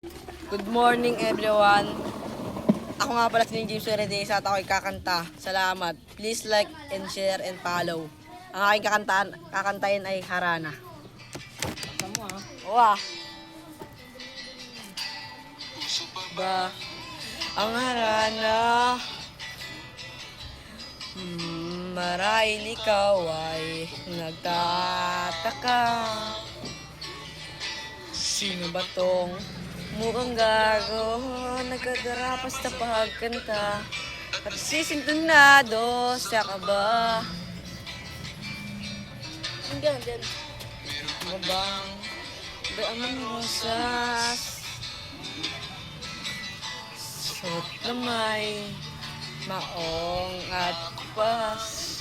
Good morning everyone. Ako nga pala si James Redesa at ako'y kakanta. Salamat. Please like and share and follow. Ang aking kakantahin ay Harana. Tama ah. Wow. Ba ang Harana? Marahil ikaw ay nagtataka. Sino ba tong mukhang gago, nagkagarapas na pagkanta at sisintunado sa kaba? Hanggang dyan. Mabang ba ang mga rosas, suot na may maong at pas.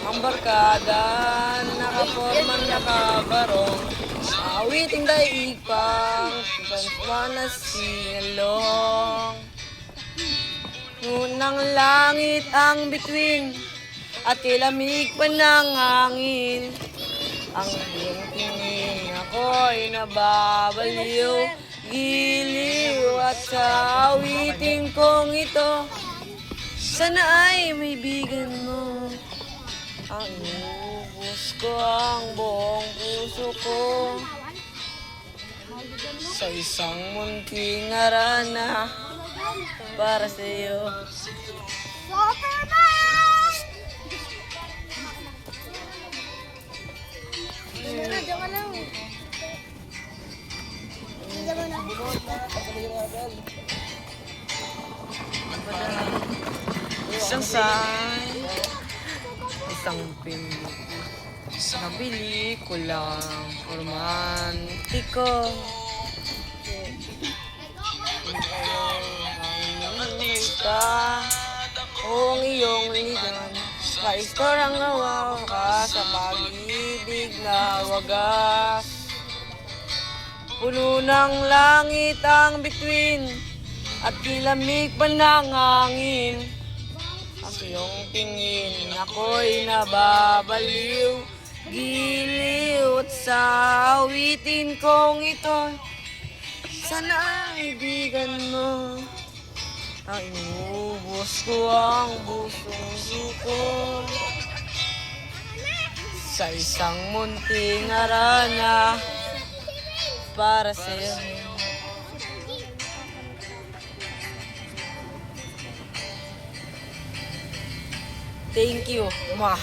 Ang barkada, nakaporman, nakabarong, awiting daig pang banwana singalong. Unang langit ang bituin at kilamig pa ng hangin. Ang iyong tingin ako'y nababaliw, giliw at sa awiting kong ito, sana ay may bigan mo. Ang inubos ko ang buong puso ko sa isang munting arana para sa iyo. Diyan ka lang. Isang sign, isang film, nabili ko lang, romantiko. Ang iyong o ang iyong ligan, ka-istorang gawa ka sa pag-ibig na wagas. Puno ng langit ang bituin at kilamig pa ng hangin. Ang iyong tingin ako'y nababaliw, giliw at sa awitin kong ito, sana ibigan mo. Ang inubos ko ang busong suko sa isang munting arana para sa'yo. Thank you, ma.